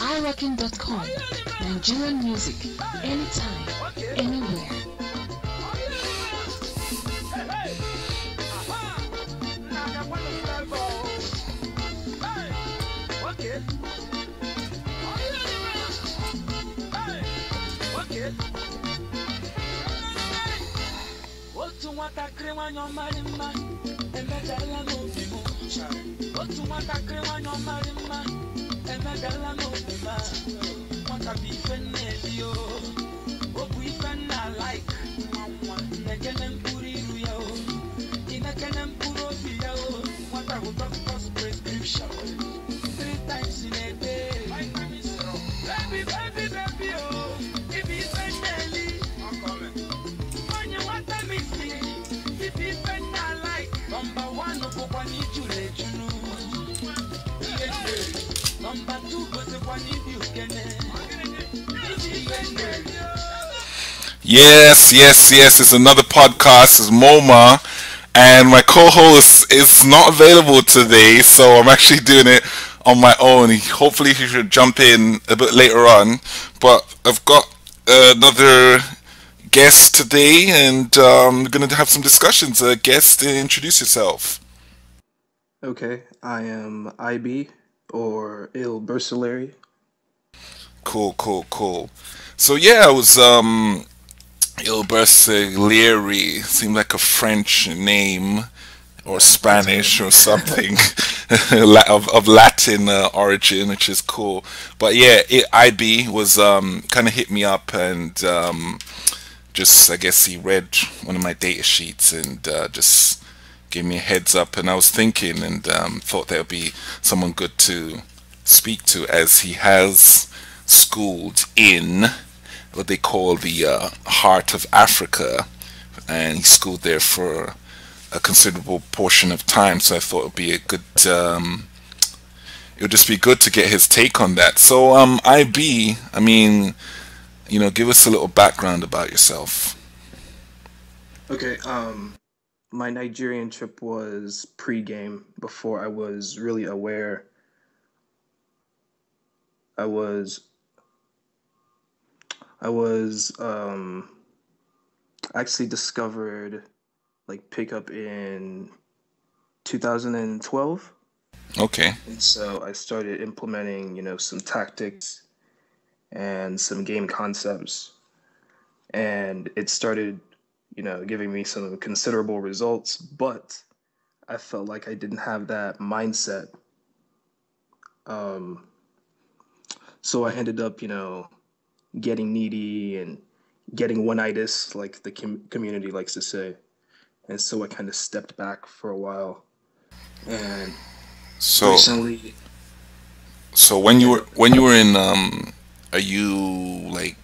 iRockin.com. Nigerian music, anytime, anywhere. Yes. It's another podcast. It's Moma, and my co-host is not available today, so I'm actually doing it on my own. Hopefully, he should jump in a bit later on. But I've got another guest today, and we're going to have some discussions. Guest, introduce yourself. Okay, I am IB or Il Bergagliere. Cool. So yeah, I was Il Bergagliere. Seemed like a French name or Spanish or something of Latin origin, which is cool. But yeah, IB was kind of hit me up and just I guess he read one of my data sheets and just gave me a heads up. And I was thinking and thought there would be someone good to speak to, as he has schooled in what they call the heart of Africa, and he schooled there for a considerable portion of time. So I thought it would be a good, it would just be good to get his take on that. So IB, I mean, give us a little background about yourself. Okay, my Nigerian trip was pre-game before I was really aware. I was actually discovered like pickup in 2012. Okay. And so I started implementing, some tactics and some game concepts. And it started, giving me some considerable results, but I felt like I didn't have that mindset. So I ended up, getting needy and getting one-itis, like the community likes to say. And so I kind of stepped back for a while. And So recently, so when you were in are you like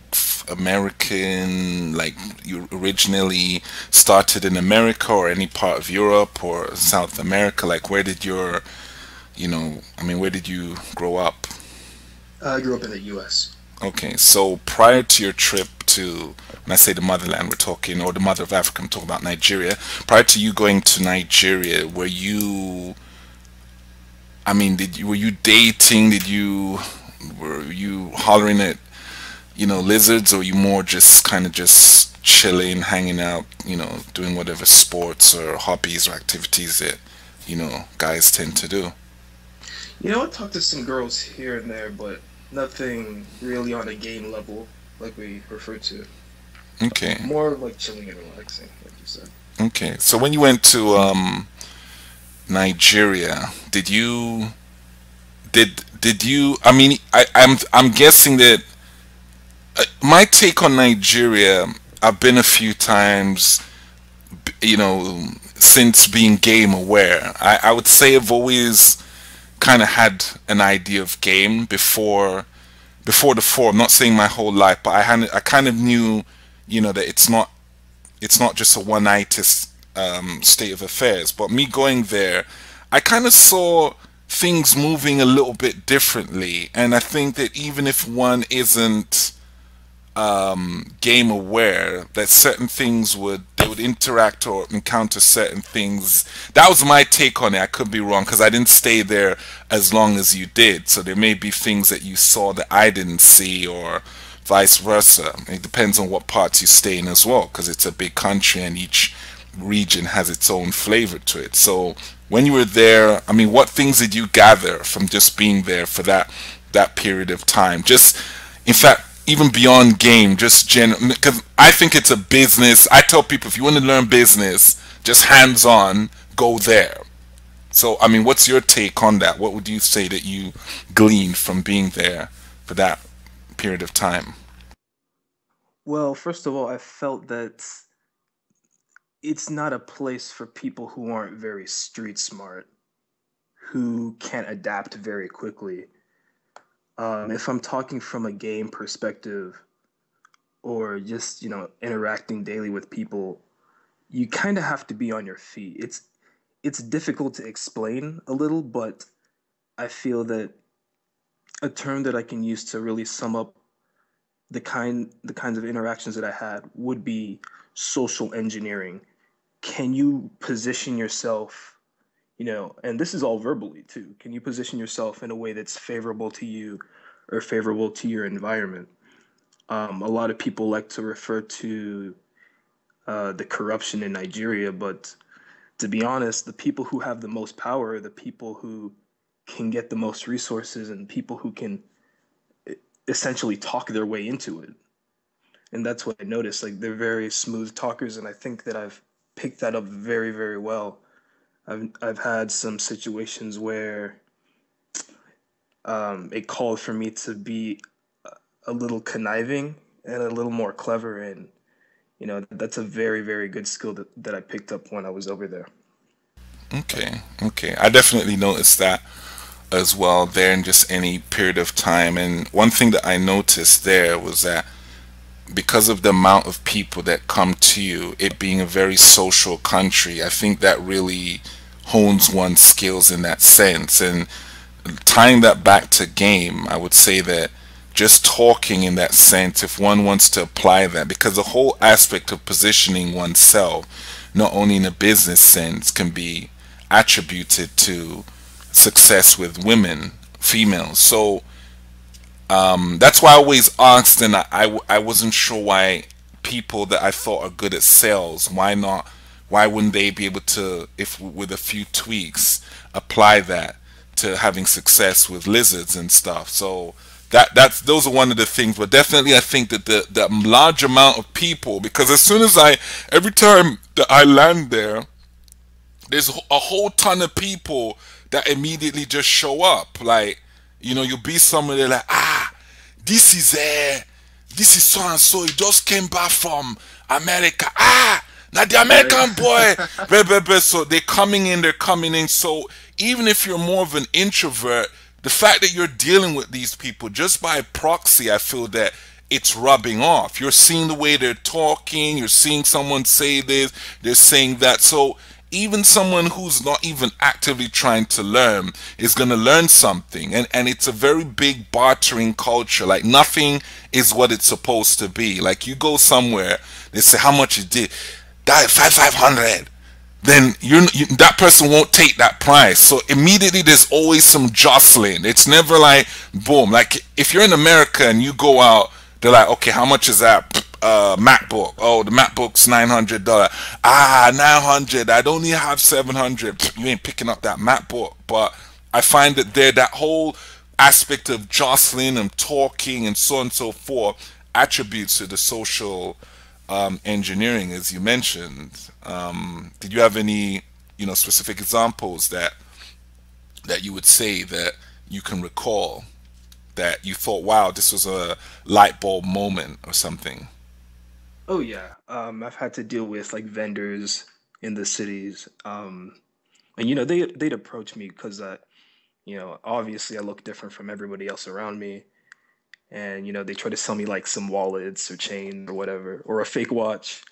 American, like you originally started in America or any part of Europe or South America? Like where did your, where did you grow up? I grew up in the U.S. Okay, so prior to your trip to, when I say the motherland, we're talking, or the mother of Africa, I'm talking about Nigeria. Prior to you going to Nigeria, were you, were you dating? Were you hollering at, lizards, or were you more just kind of just chilling, hanging out, doing whatever sports or hobbies or activities that, guys tend to do? I talked to some girls here and there, but nothing really on a game level, like we refer to. Okay. More like chilling and relaxing, like you said. Okay, so when you went to Nigeria, did you? I'm guessing that my take on Nigeria, I've been a few times, since being game aware. I would say I've always kind of had an idea of game before the four. I'm not saying my whole life, but I kind of knew, that it's not just a one-itis state of affairs. But me going there, I kind of saw things moving a little bit differently, and I think that even if one isn't game aware, that certain things they would interact or encounter certain things. That was my take on it. I could be wrong because I didn't stay there as long as you did. So there may be things that you saw that I didn't see, or vice versa. It depends on what parts you stay in as well, because it's a big country and each region has its own flavor to it. So when you were there, I mean, what things did you gather from just being there for that period of time? Just, in fact, even beyond game, just because I think it's a business. I tell people, if you want to learn business, just hands on, go there. So, I mean, what's your take on that? What would you say that you gleaned from being there for that period of time? Well, first of all, I felt that it's not a place for people who aren't very street smart, who can't adapt very quickly. If I'm talking from a game perspective or just, interacting daily with people, you kind of have to be on your feet. It's difficult to explain a little, but I feel that a term that I can use to really sum up the kinds of interactions that I had would be social engineering. Can you position yourself, and this is all verbally too. Can you position yourself in a way that's favorable to you or favorable to your environment? A lot of people like to refer to the corruption in Nigeria, but to be honest, the people who have the most power are the people who can get the most resources and people who can essentially talk their way into it. And that's what I noticed. Like, they're very smooth talkers, and I think that I've picked that up very, very well. I've had some situations where it called for me to be a little conniving and a little more clever, and that's a very, very good skill that I picked up when I was over there. Okay, okay. I definitely noticed that as well there in just any period of time. And one thing that I noticed there was that because of the amount of people that come to you, it being a very social country, I think that really hones one's skills in that sense. And tying that back to game, I would say that just talking in that sense, if one wants to apply that, because the whole aspect of positioning oneself, not only in a business sense, can be attributed to success with women, females. So that's why I always asked, and I wasn't sure why people that I thought are good at sales, why not, why wouldn't they be able to, if with a few tweaks, apply that to having success with lizards and stuff. So that's those are one of the things. But definitely I think that the large amount of people, because as soon as every time that I land there, there's a whole ton of people that immediately just show up. Like, you'll be somewhere, they're like, this is so and so. He just came back from America. Now the Right. American boy. Blah, blah, blah. So they're coming in. So even if you're more of an introvert, the fact that you're dealing with these people just by proxy, I feel that it's rubbing off. You're seeing the way they're talking, you're seeing someone say this, they're saying that. So even someone who's not even actively trying to learn is going to learn something. And it's a very big bartering culture. Like, nothing is what it's supposed to be. Like, you go somewhere, they say how much you did, that 500, then that person won't take that price. So immediately there's always some jostling. It's never like boom. Like, if you're in America and you go out, they're like, okay, how much is that MacBook? Oh, the MacBook's $900. 900. I don't even have 700. You ain't picking up that MacBook. But I find that that whole aspect of jostling and talking and so on and so forth attributes to the social engineering, as you mentioned. Did you have any, specific examples that you would say that you can recall that you thought, wow, this was a light bulb moment or something? Oh yeah. I've had to deal with like vendors in the cities. And they'd approach me because obviously I look different from everybody else around me. And they try to sell me like some wallets or chain or whatever, or a fake watch.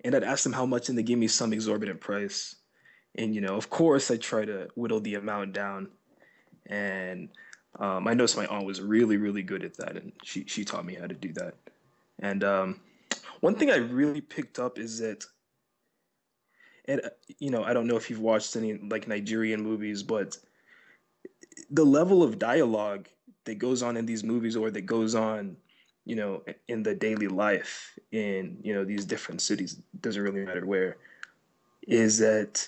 And I'd ask them how much, and they give me some exorbitant price. And of course I try to whittle the amount down. And I noticed my aunt was really, really good at that, and she taught me how to do that. And one thing I really picked up is that, and I don't know if you've watched any like Nigerian movies, but the level of dialogue that goes on in these movies, or that goes on, in the daily life in, these different cities, doesn't really matter where, is that,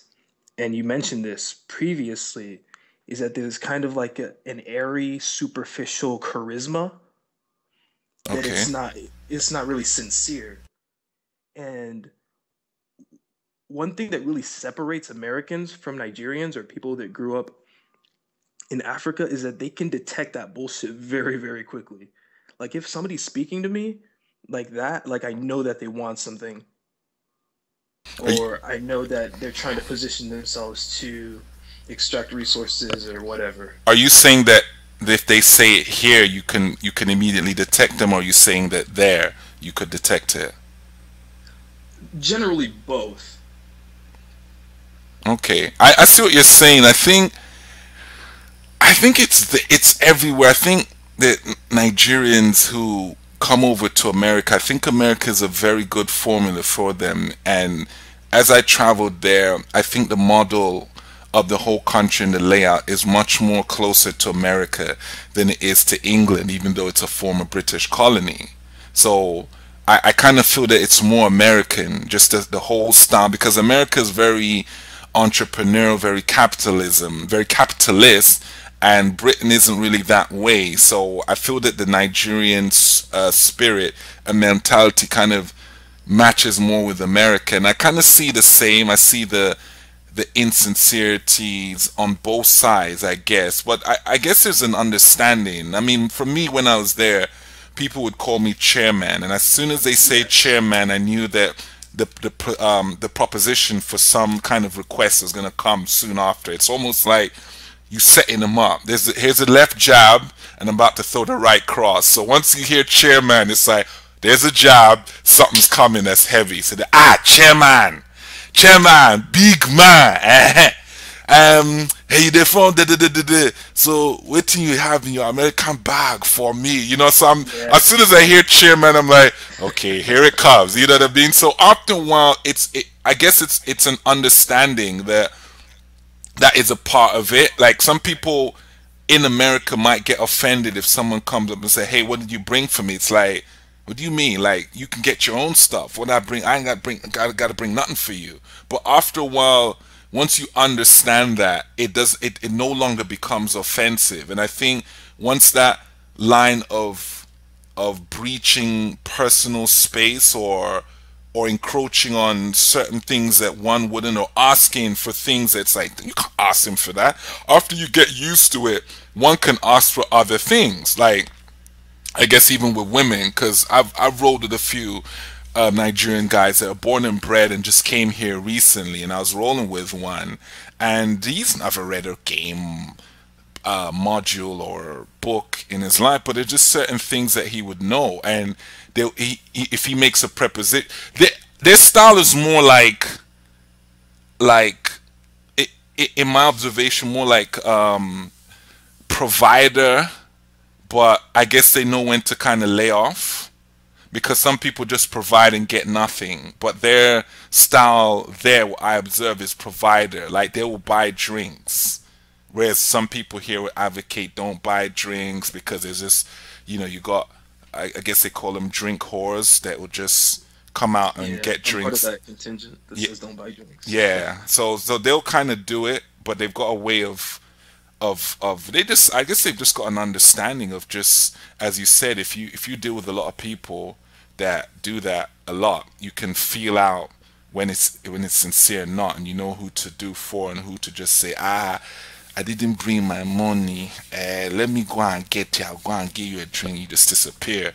and you mentioned this previously, is that there's kind of like an airy, superficial charisma that Okay. it's not really sincere. And one thing that really separates Americans from Nigerians, or people that grew up in Africa, is that they can detect that bullshit very, very quickly. Like if somebody's speaking to me like that, like I know that they want something, Are you, or I know that they're trying to position themselves to extract resources or whatever. are you saying that if they say it here, you can immediately detect them, or are you saying that there you could detect it? Generally both. Okay, I see what you're saying. I think it's everywhere. I think that Nigerians who come over to America, I think America is a very good formula for them. And as I traveled there, I think the model of the whole country and the layout is much more closer to America than it is to England, even though it's a former British colony. So I kind of feel that it's more American, just the whole style, because America is very entrepreneurial, very capitalist, and Britain isn't really that way. So I feel that the Nigerian spirit and mentality kind of matches more with America, and I kind of see the same. I see the insincerities on both sides, I guess. But I guess there's an understanding. I mean, for me, when I was there, people would call me chairman, and as soon as they say chairman, I knew that the proposition for some kind of request is going to come soon after. It's almost like you setting them up. Here's a left jab, and I'm about to throw the right cross. So once you hear chairman, it's like there's a jab, something's coming that's heavy. So chairman, chairman, big man. Hey, the phone, so what do you have in your American bag for me? So Yeah. as soon as I hear chairman, I'm like, okay, here it comes. You know what I mean? So after a while, I guess it's an understanding that is a part of it. Like some people in America might get offended if someone comes up and say, "Hey, what did you bring for me?" It's like, what do you mean? Like you can get your own stuff. What I bring, I ain't got to bring nothing for you. But after a while, once you understand that, it no longer becomes offensive. And I think once that line of breaching personal space, or encroaching on certain things that one wouldn't, or asking for things that's like you can't ask him for that. After you get used to it, one can ask for other things. Like I guess even with women, because I've rolled with a few Nigerian guys that are born and bred and just came here recently, and I was rolling with one, and he's never read a game module or book in his life, but there's just certain things that he would know, and if he makes a preposition, their style is more like in my observation, more like provider, but I guess they know when to kind of lay off, because some people just provide and get nothing, but their style there, what I observe, is provider. Like they will buy drinks, whereas some people here would advocate don't buy drinks because there's just, you got, I guess they call them drink whores that will just come out and Yeah, get I'm part of drinks. that contingent that Yeah, says don't buy drinks. yeah. So they'll kind of do it, but they've got a way of they just, I guess they've just got an understanding of, just as you said, if you deal with a lot of people that do that a lot, you can feel out when it's sincere or not, and you know who to do for and who to just say, I didn't bring my money. Let me go and get you. I'll go and give you a drink. You just disappear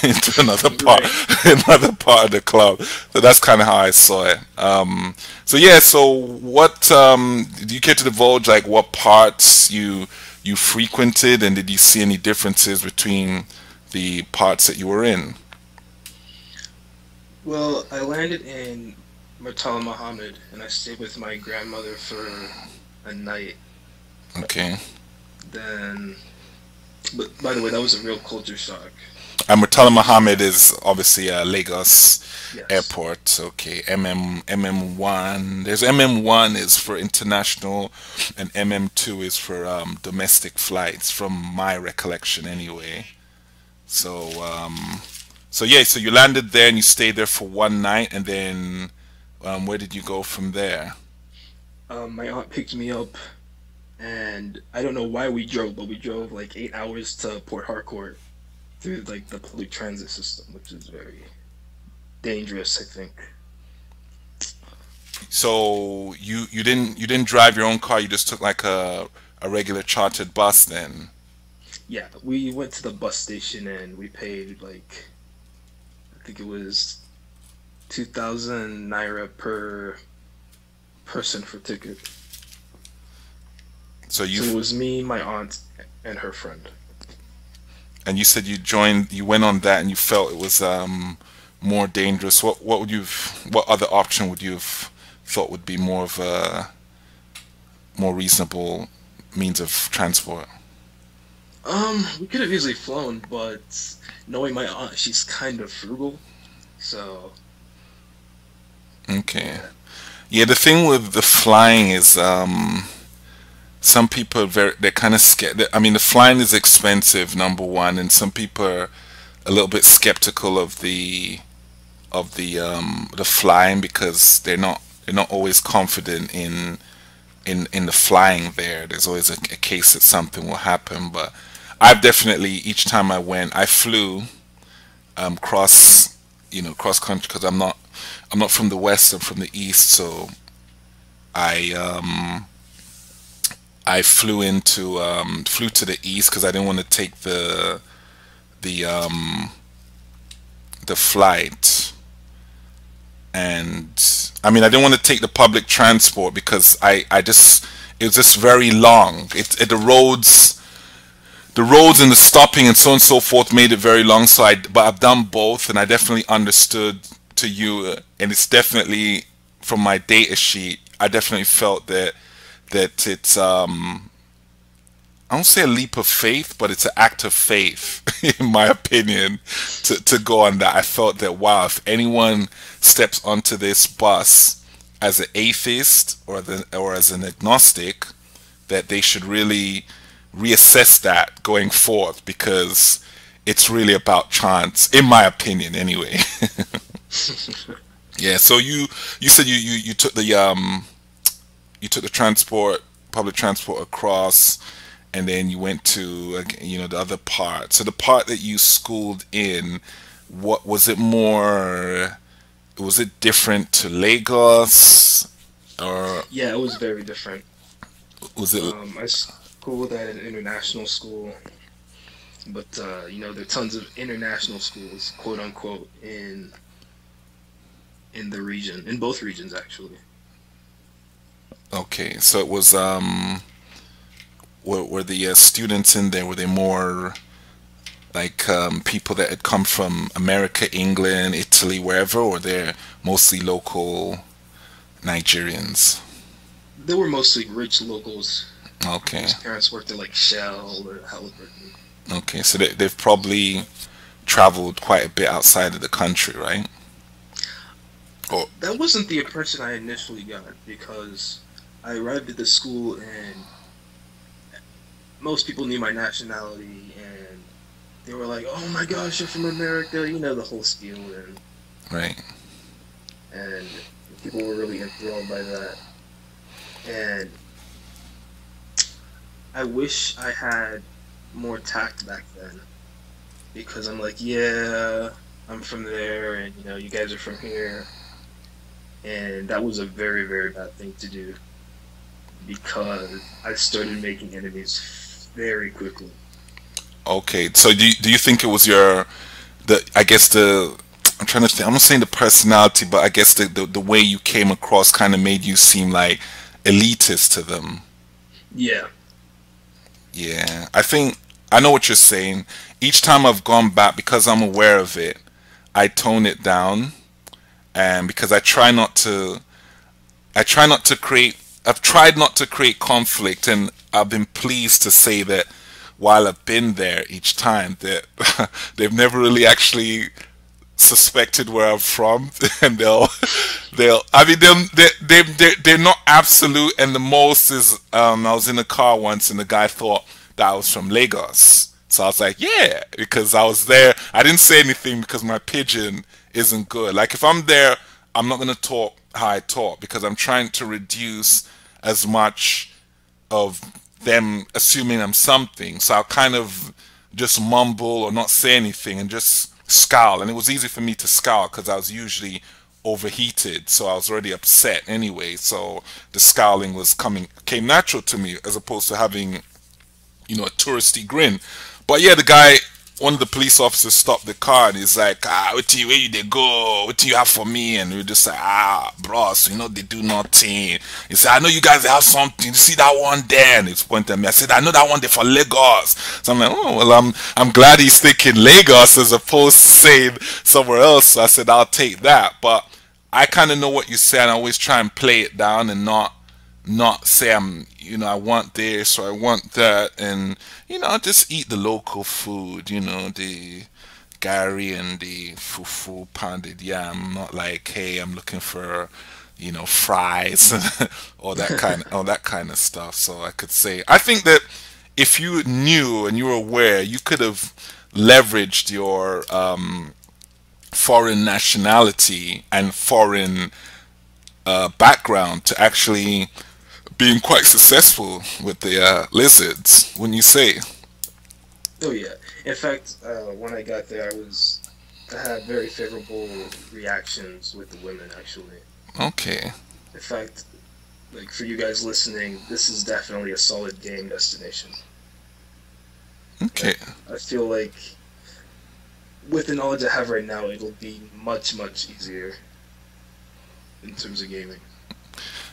into another part, Right. another part of the club. So that's kind of how I saw it. So yeah. So what do you care to divulge? Like what parts you frequented, and did you see any differences between the parts that you were in? Well, I landed in Murtala Muhammad, and I stayed with my grandmother for a night. Okay. Then, but by the way, that was a real culture shock. And Murtala Mohammed is obviously Lagos Yes. Airport. Okay, MM1. There's MM1 is for international, and MM2 is for domestic flights, from my recollection anyway. So so yeah, so you landed there and you stayed there for one night, and then where did you go from there? My aunt picked me up, and I don't know why we drove, but we drove like 8 hours to Port Harcourt through like the public transit system, which is very dangerous, I think. So you didn't drive your own car. You just took like a regular chartered bus then. Yeah, we went to the bus station and we paid like I think it was 2,000 naira per person for ticket. So you So it was me, my aunt, and her friend. and you said you went on that and you felt it was more dangerous. What would you what other option would you have thought would be more of a more reasonable means of transport? We could have easily flown, but knowing my aunt, she's kind of frugal. So Okay. yeah, Yeah, the thing with the flying is some people are they're kind of scared. I mean, the flying is expensive, number one, and some people are a little bit skeptical of the flying because they're not always confident in the flying there. There's always a case that something will happen. But I've definitely, each time I went, I flew cross, cross country, because I'm not from the west. I'm from the east. So I I flew to the east because I didn't want to take the um the flight. And I mean, I didn't want to take the public transport because I just, it was just very long. The roads and the stopping and so on and so forth made it very long. So but I've done both, and I definitely understood to you, and it's definitely from my data sheet. I definitely felt that it's I don't say a leap of faith, but it's an act of faith, in my opinion, to go on that. I felt that, wow, if anyone steps onto this bus as an atheist or as an agnostic, that they should really reassess that going forth, because it's really about chance, in my opinion, anyway. Yeah. So you said you took you took the public transport across, and then you went to the other part. So the part that you schooled in, what was it more? Was it different to Lagos, or yeah, it was very different. was it I schooled at an international school, but there are tons of international schools, quote unquote, in the region, in both regions actually. okay? So it was were the students in there? Were they more like people that had come from America, England, Italy, wherever, or they're mostly local Nigerians? They were mostly rich locals Okay, whose parents worked at like Shell or Halliburton. okay. So they've probably traveled quite a bit outside of the country, right? Oh, That wasn't the impression I initially got because I arrived at the school and most people knew my nationality and they were like, "Oh my gosh, you're from America," the whole spiel, right. and people were really enthralled by that. And I wish I had more tact back then because I'm like, yeah, I'm from there, and you guys are from here, and that was a very, very bad thing to do because I started making enemies very quickly. Okay. So do you think it was I guess I'm trying to think. I'm not saying the personality, but I guess the way you came across kind of made you seem like elitist to them. Yeah, Yeah, I think I know what you're saying. Each time I've gone back, because I'm aware of it, I tone it down, and because I try not to create, I've tried not to create conflict, and I've been pleased to say that while I've been there each time that they've never really actually suspected where I'm from, and they'll I mean they're not absolute, and the most is I was in a car once and the guy thought that I was from Lagos. So I was like, yeah, because I was there. I didn't say anything because my pigeon isn't good. Like if I'm there, I'm not gonna talk how I talk because I'm trying to reduce as much of them assuming I'm something. So I'll kind of just mumble or not say anything and just scowl. And it was easy for me to scowl because I was usually overheated, so I was already upset anyway. So the scowling came natural to me as opposed to having, a touristy grin. But yeah, the guy, one of the police officers stopped the car and he's like, where you they go? What do you have for me? And we are just like, bros, they do nothing. He said, I know you guys have something. You see that one there? And he's pointing at me. I said, I know that one there for Lagos. So I'm like, oh, well, I'm glad he's thinking Lagos as opposed to saying somewhere else. So I said, I'll take that. But I kind of know what you said. I always try and play it down and not say I want this or I want that, and just eat the local food, the gari and the fufu, pounded yam. Not like, hey, I'm looking for, fries all that kind of stuff. So I could say, I think that if you knew and you were aware, you could have leveraged your foreign nationality and foreign background to actually being quite successful with the lizards, wouldn't you say? Oh yeah. In fact, when I got there, I had very favorable reactions with the women. Actually, Okay. in fact, like for you guys listening, this is definitely a solid game destination. Okay. I feel like with the knowledge I have right now, it'll be much easier in terms of gaming.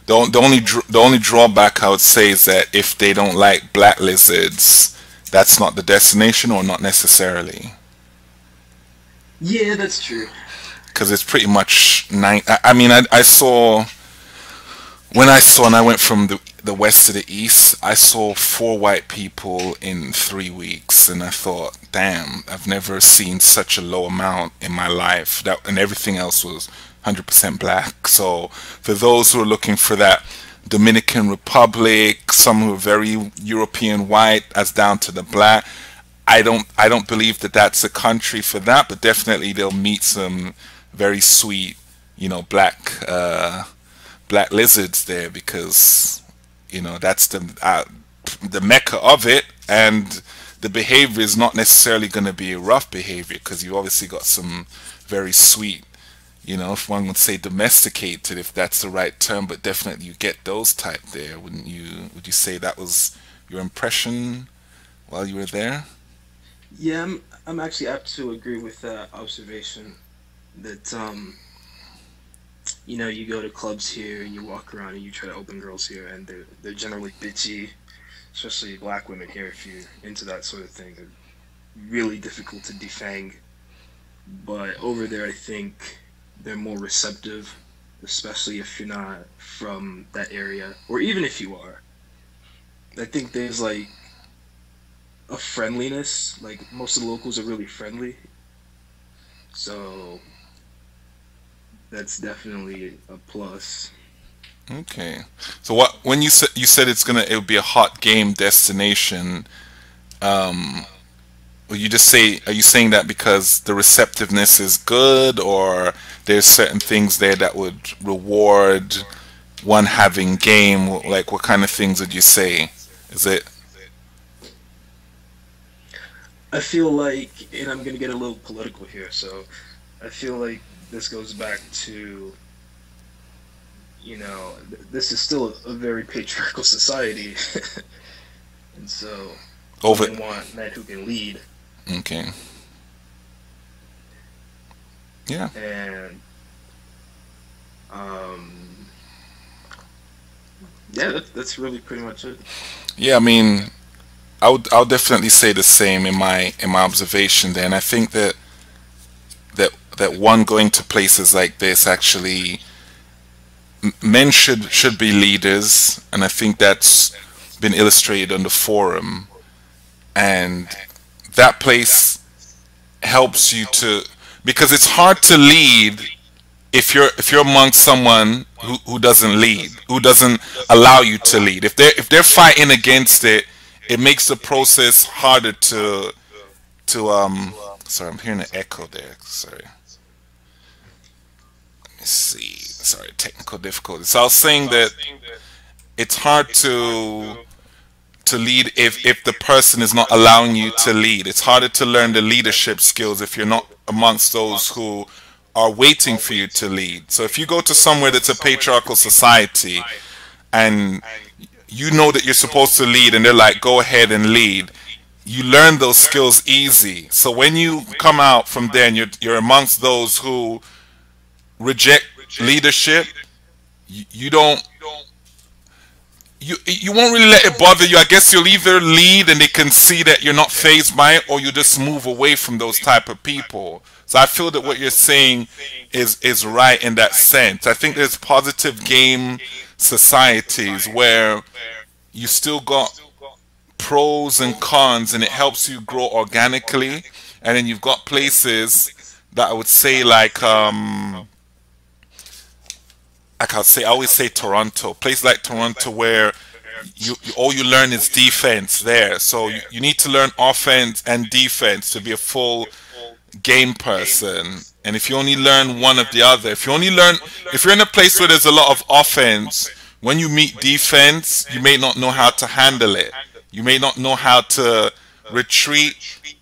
The only drawback I would say is that if they don't like black lizards, that's not the destination, or not necessarily, Yeah, that's true. because it's pretty much nine. I mean, I saw when I went from the west to the east, I saw 4 white people in 3 weeks, and I thought, damn, I've never seen such a low amount in my life. That and everything else was 100% black. So for those who are looking for that Dominican Republic, some who are very European white, as down to the black, I don't believe that that's a country for that, but definitely they'll meet some very sweet, black lizards there, because that's the mecca of it, and the behavior is not necessarily going to be a rough behavior, because you obviously got some very sweet, if one would say domesticated, if that's the right term, but definitely you get those type there, wouldn't you? Would you say that was your impression while you were there? Yeah, I'm actually apt to agree with that observation. That you go to clubs here and you walk around and you try to open girls here, and they're generally bitchy, especially black women here. If you're into that sort of thing, they're really difficult to defang. But over there, I think they're more receptive, especially if you're not from that area, or even if you are. I think there's like a friendliness. Like most of the locals are really friendly, so that's definitely a plus. Okay. So when you said it would be a hot game destination, um, will you just say, are you saying that because the receptiveness is good, or there's certain things there that would reward one having game? Like what kind of things would you say? Is it I feel like, and I'm gonna get a little political here, so I feel like this goes back to, this is still a very patriarchal society, and so over? women want men who can lead, Okay. Yeah. and um, yeah, that's really pretty much it. Yeah. I mean, I would definitely say the same in my observation there, and I think that one going to places like this actually men should be leaders, and I think that's been illustrated on the forum. and that place helps you to, because it's hard to lead if you're amongst someone who doesn't lead, who doesn't allow you to lead. If they're fighting against it, it makes the process harder to. Sorry, I'm hearing an echo there. Sorry. Let me see. Sorry, technical difficulties. So I was saying that it's hard to lead if the person is not allowing you to lead. It's harder to learn the leadership skills if you're not amongst those who are waiting for you to lead. So if you go to somewhere that's a patriarchal society and you know that you're supposed to lead and they're like, go ahead and lead, you learn those skills easy. So when you come out from there and you're amongst those who reject leadership, you don't, you won't really let it bother you. I guess you'll either lead and they can see that you're not phased by it, or you just move away from those type of people. So I feel that what you're saying is right in that sense. I think there's positive game societies where you still got pros and cons and it helps you grow organically, and then you've got places that I would say like I'll say, I always say Toronto, place like Toronto where all you learn is defense there. So you need to learn offense and defense to be a full game person. And if you only learn one of the other, if you're in a place where there's a lot of offense, when you meet defense, you may not know how to handle it. You may not know how to retreat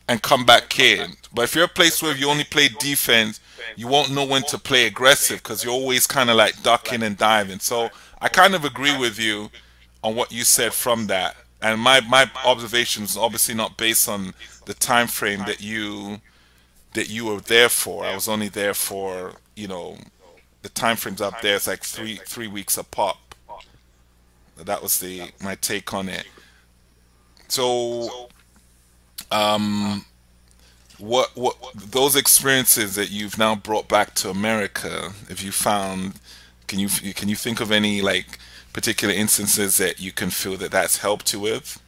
and come back in. But if you're a place where you only play defense, you won't know when to play aggressive because you're always kind of like ducking and diving. So I kind of agree with you on what you said from that. And my observations obviously not based on the time frame that you were there for. I was only there for, the time frames up there. It's like three weeks a pop. That was my take on it. So what those experiences that you've now brought back to America, have you found, can you think of any like particular instances that you can feel that that's helped you with?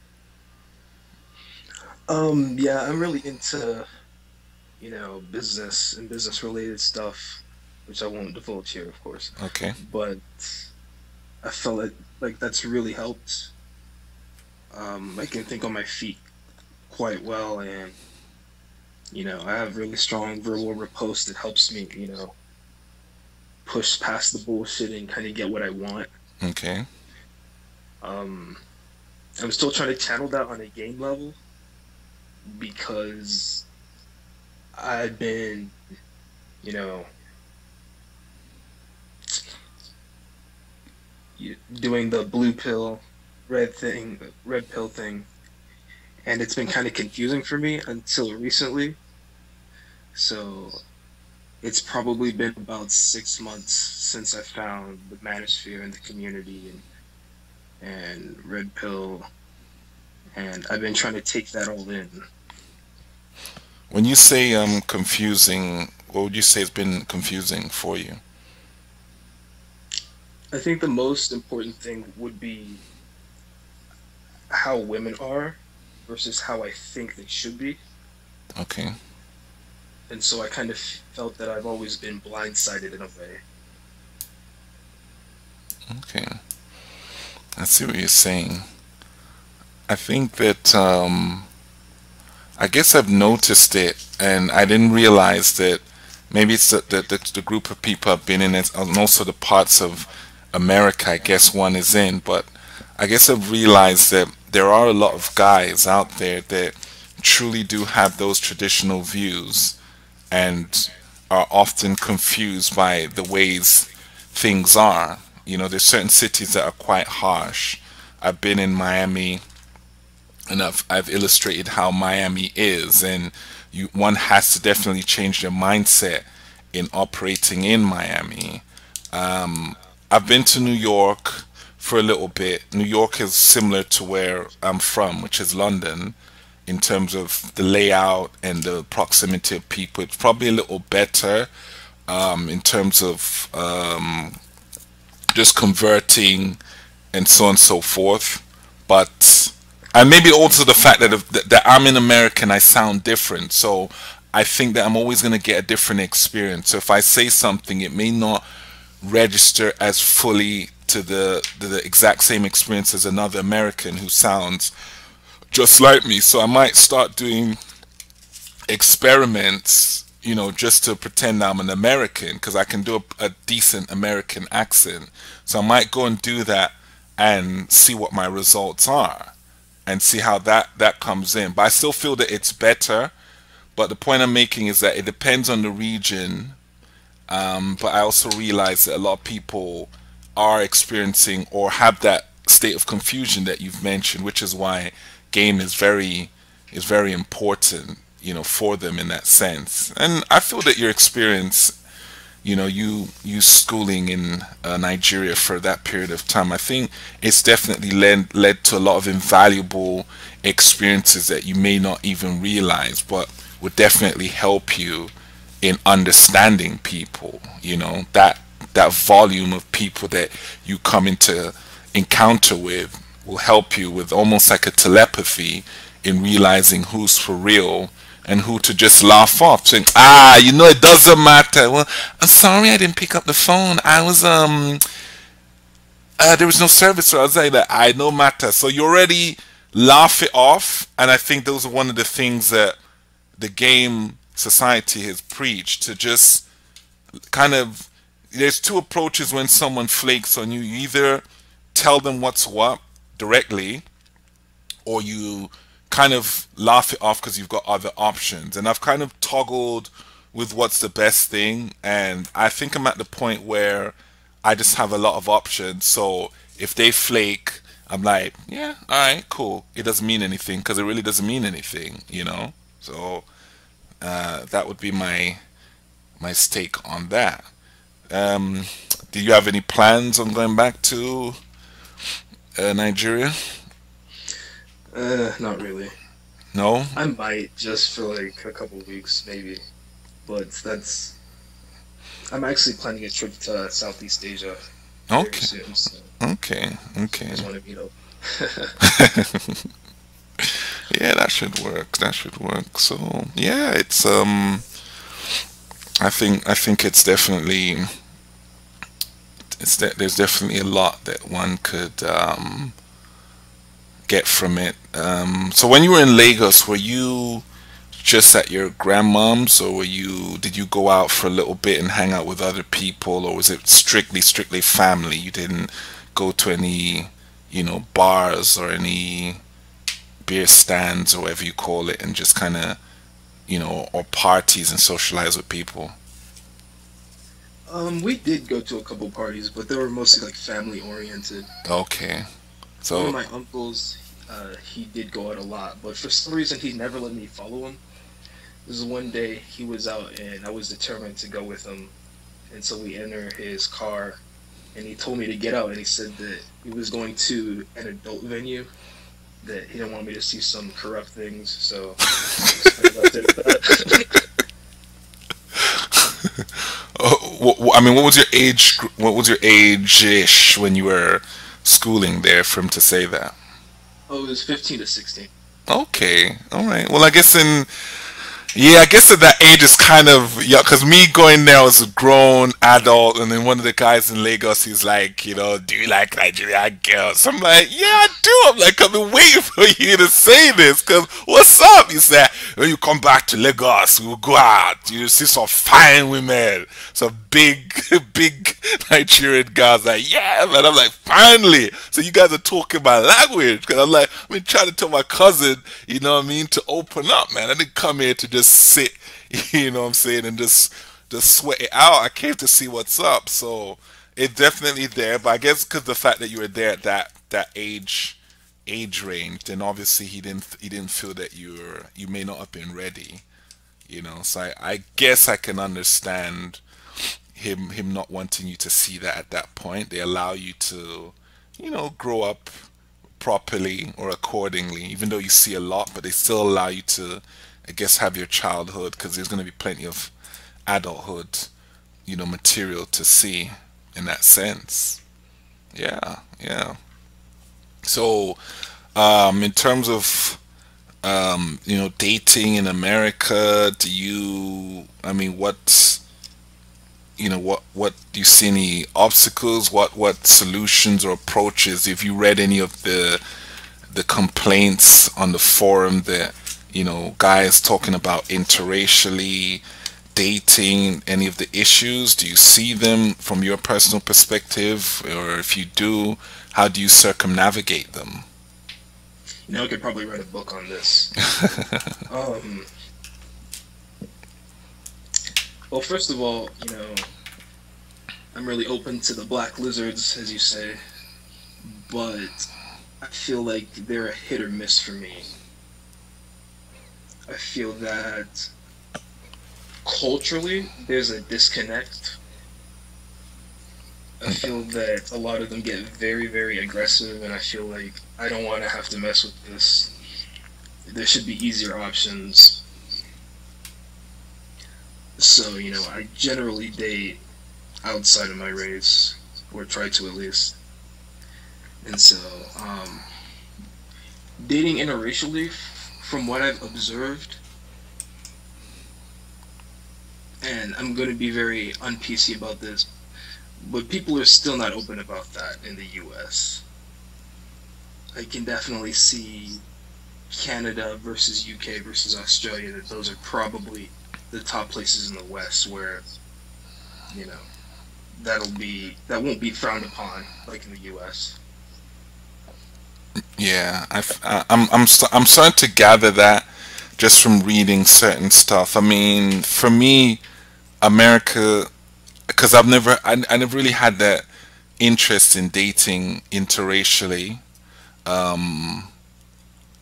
Yeah, I'm really into, business and business related stuff, which I won't divulge here, of course. Okay. But I felt like that's really helped. I can think on my feet quite well, and I have really strong verbal riposte that helps me, push past the bullshit and kind of get what I want. Okay. Um, I'm still trying to channel that on a game level because I've been, you know, doing the blue pill, red pill thing, and it's been kind of confusing for me until recently. So it's probably been about 6 months since I found the manosphere and the community and red pill, and I've been trying to take that all in. When you say confusing, what would you say has been confusing for you? I think the most important thing would be how women are versus how I think they should be. Okay. And so I kind of felt that I've always been blindsided in a way. Okay. I see what you're saying. I think that I guess I've noticed it, and I didn't realize that maybe it's the group of people I've been in, and also the parts of America I guess one is in, but I guess I've realized that there are a lot of guys out there that truly do have those traditional views and are often confused by the ways things are. You know, there's certain cities that are quite harsh. I've been in Miami, and I've illustrated how Miami is, and one has to definitely change their mindset in operating in Miami. I've been to New York for a little bit. New York is similar to where I'm from, which is London, in terms of the layout and the proximity of people. It's probably a little better in terms of just converting and so on and so forth. But and maybe also the fact that that I'm in America and I sound different, so I think that I'm always going to get a different experience. So if I say something, it may not register as fully to the exact same experience as another American who sounds just like me. So I might start doing experiments, just to pretend I'm an American because I can do a decent American accent. So I might go and do that and see what my results are and see how that comes in. But I still feel that it's better. But the point I'm making is that it depends on the region. But I also realize that a lot of people are experiencing or have that state of confusion that you've mentioned, which is why game is very important, for them in that sense. And I feel that your experience, you schooling in Nigeria for that period of time, I think it's definitely led to a lot of invaluable experiences that you may not even realize, but would definitely help you in understanding people. That volume of people that you come into encounter with will help you with almost like a telepathy in realizing who's for real and who to just laugh off, saying, it doesn't matter. Well, I'm sorry I didn't pick up the phone. I was there was no service, so I was like that. I no matter. So you already laugh it off, and I think those are one of the things that the game society has preached, to just kind of, there's two approaches when someone flakes on you. You either tell them what's what directly, or you kind of laugh it off because you've got other options. And I've kind of toggled with what's the best thing, and I think I'm at the point where I just have a lot of options. So if they flake, I'm like, yeah, all right, cool. It doesn't mean anything because it really doesn't mean anything. So that would be my stake on that. Um, do you have any plans on going back to Nigeria? Not really. No? I might just for like a couple weeks, maybe. But that's. I'm actually planning a trip to Southeast Asia very Okay, soon, so okay, I okay. just want to meet up. Yeah, that should work. That should work. So yeah, it's I think it's definitely there's definitely a lot that one could get from it. So when you were in Lagos, were you just at your grandmom's, or did you go out for a little bit and hang out with other people, or was it strictly family? You didn't go to any, bars or any beer stands or whatever you call it, and just kind of, or parties and socialize with people. We did go to a couple parties, but they were mostly like family oriented. Okay. One of So my uncles, he did go out a lot, but for some reason he never let me follow him. This is one day he was out and I was determined to go with him, and so we enter his car, and he told me to get out, and he said that he was going to an adult venue, that he didn't want me to see some corrupt things, so I just kind of left it at that. I mean, what was your age? What was your age-ish when you were schooling there for him to say that? Oh, it was 15 to 16. Okay, all right. Well, I guess yeah, I guess at that age is kind of, yeah, because me going there as a grown adult, and then one of the guys in Lagos, he's like, do you like Nigerian girls? I'm like, yeah, I do. I'm like, I've been waiting for you to say this, because what's up? He said, when you come back to Lagos, we'll go out. You see some fine women, some big, big Nigerian guys. Like, yeah, man. I'm like, finally. So you guys are talking my language, because I'm like, I've been trying to tell my cousin, what I mean, to open up, man. I didn't come here to just sit, what I'm saying, and just sweat it out. I came to see what's up. So it's definitely there, but I guess because the fact that you were there at that age range, then obviously he didn't feel that you may not have been ready. So I guess I can understand him not wanting you to see that at that point. They allow you to, grow up properly or accordingly, even though you see a lot, but they still allow you to, I guess, have your childhood, because there's going to be plenty of adulthood, material to see in that sense. Yeah, yeah. So, In terms of dating in America, do you? I mean, what do you see any obstacles? What solutions or approaches? If you read any of the complaints on the forum that guys talking about interracially dating, any of the issues, do you see them from your personal perspective, or if you do, how do you circumnavigate them? I could probably write a book on this. Um, well, first of all, I'm really open to the black lizards, as you say, but I feel like they're a hit or miss for me. I feel that culturally there's a disconnect. I feel that a lot of them get very, very aggressive, and I feel like I don't want to have to mess with this. There should be easier options. So, I generally date outside of my race, or try to at least. And so, dating interracially, from what I've observed, and I'm going to be very un-PC about this, but people are still not open about that in the US. I can definitely see Canada versus UK versus Australia, that those are probably the top places in the West where, you know, that won't be frowned upon like in the US. Yeah, I'm starting to gather that just from reading certain stuff. I mean, for me, America, because I never really had that interest in dating interracially. Um,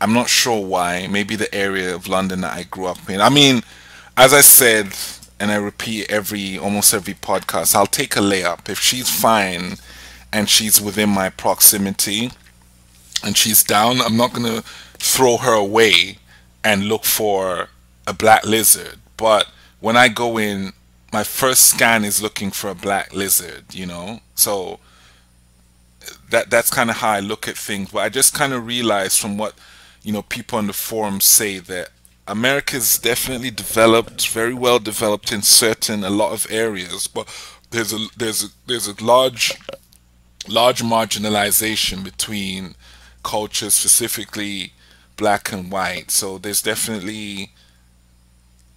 I'm not sure why. Maybe the area of London that I grew up in. I mean, as I said, and I repeat almost every podcast, I'll take a layup if she's fine and she's within my proximity and she's down. I'm not gonna throw her away and look for a black lizard. But when I go in, my first scan is looking for a black lizard. So that's kind of how I look at things. But I just kind of realized from what people on the forum say that America's definitely developed, very well developed in a lot of areas, but there's a large marginalization between cultures, specifically black and white. So there's definitely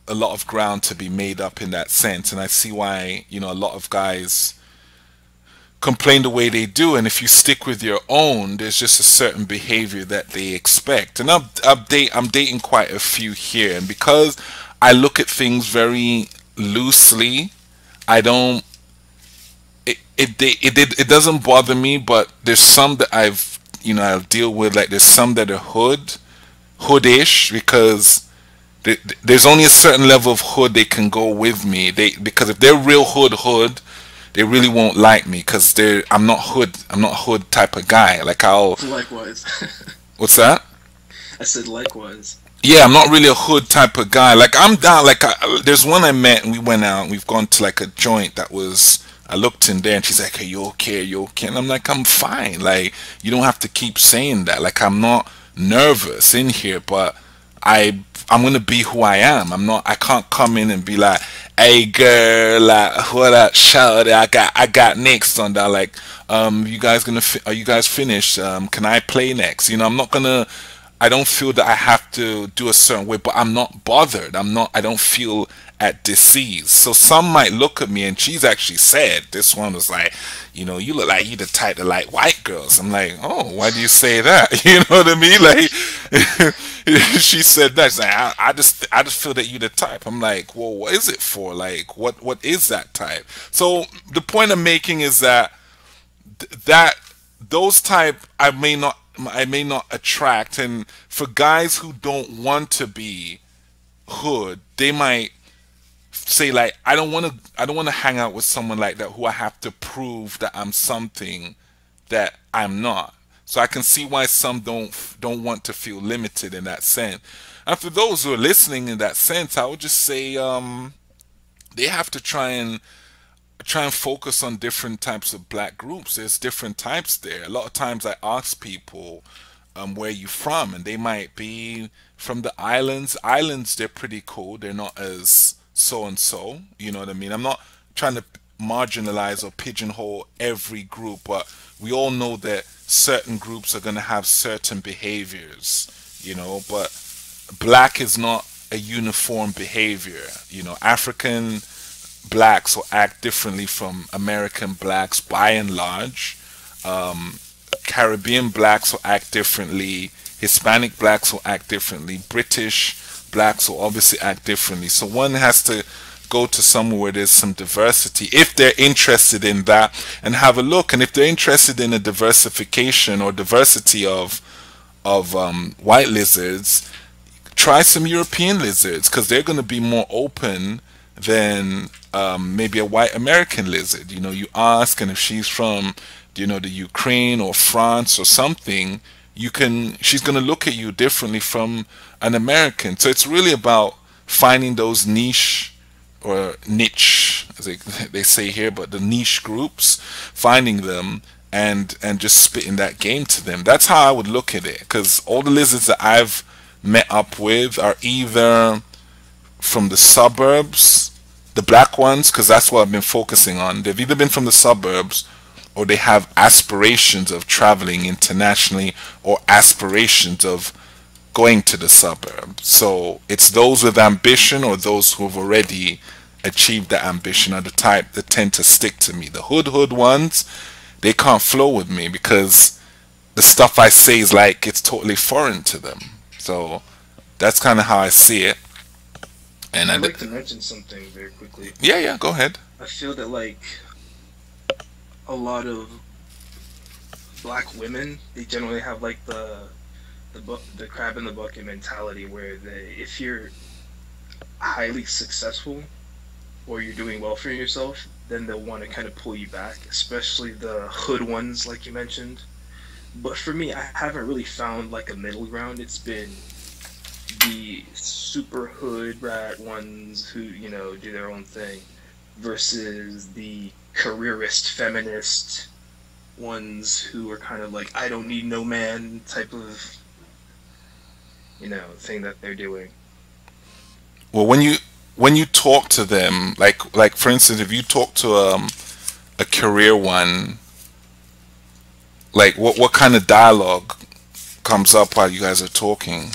a lot of ground to be made up in that sense, and I see why a lot of guys complain the way they do. And if you stick with your own, there's just a certain behavior that they expect. And I'm dating quite a few here, and because I look at things very loosely, I don't it doesn't bother me. But there's some that I'll deal with, like there's some that are hoodish, because there's only a certain level of hood they can go with me. Because if they're real hood, they really won't like me, because I'm not hood type of guy. Like Likewise. what's that? I said likewise. Yeah, I'm not really a hood type of guy. Like I'm down. Like there's one I met and we went out. And we've gone to like a joint that was. I looked in there and she's like, "Are you okay? Are you okay?" And I'm like, "I'm fine." Like you don't have to keep saying that. Like I'm not nervous in here, but I'm gonna be who I am. I can't come in and be like, "Hey girl, like what up, shout I got next on that." Like, you guys are you guys finished? Can I play next? I'm not gonna. I don't feel that I have to do a certain way, but I'm not bothered. I don't feel at disease. So some might look at me, and she's actually said, this one was like, you look like you the type to like white girls. I'm like, oh, why do you say that? You know what I mean? Like, she said that. She's like, I just feel that you the type. I'm like, well, what is it for? Like, what is that type? So the point I'm making is that that those type I may not attract. And for guys who don't want to be hood, they might say like, I don't want to hang out with someone like that, who I have to prove that I'm something that I'm not. So I can see why some don't want to feel limited in that sense. And for those who are listening in that sense, I would just say they have to try and focus on different types of black groups. There's different types there. A lot of times I ask people, where you from, and they might be from the islands. Islands, they're pretty cool. They're not as so and so. You know what I mean? I'm not trying to marginalize or pigeonhole every group, but we all know that certain groups are going to have certain behaviors. But black is not a uniform behavior. African blacks will act differently from American blacks by and large. Caribbean blacks will act differently. Hispanic blacks will act differently. British blacks will obviously act differently. So one has to go to somewhere where there's some diversity if they're interested in that, and have a look. And if they're interested in a diversification or diversity of white lizards, try some European lizards, because they're going to be more open than maybe a white American lizard. You ask, and if she's from the Ukraine or France or something, she's going to look at you differently from an American. So it's really about finding those niche, or niche as they say here, but the niche groups, finding them and just spitting that game to them. That's how I would look at it, because all the lizards that I've met up with are either from the suburbs, the black ones, because that's what I've been focusing on. They've either been from the suburbs, or they have aspirations of traveling internationally, or aspirations of going to the suburbs. So it's those with ambition, or those who have already achieved that ambition, are the type that tend to stick to me. The hood ones, they can't flow with me, because the stuff I say is like it's totally foreign to them. So that's kind of how I see it. And I'd like to mention something very quickly. Yeah, go ahead. I feel that like a lot of black women, they generally have like the crab in the bucket mentality, where if you're highly successful or you're doing well for yourself, then they'll want to kind of pull you back, especially the hood ones like you mentioned. But for me, I haven't really found like a middle ground. It's been the super hood rat ones who do their own thing, versus the careerist feminist ones who are kind of like, I don't need no man type of thing that they're doing. Well, when you talk to them, like for instance, if you talk to a career one, like what kind of dialogue comes up while you guys are talking?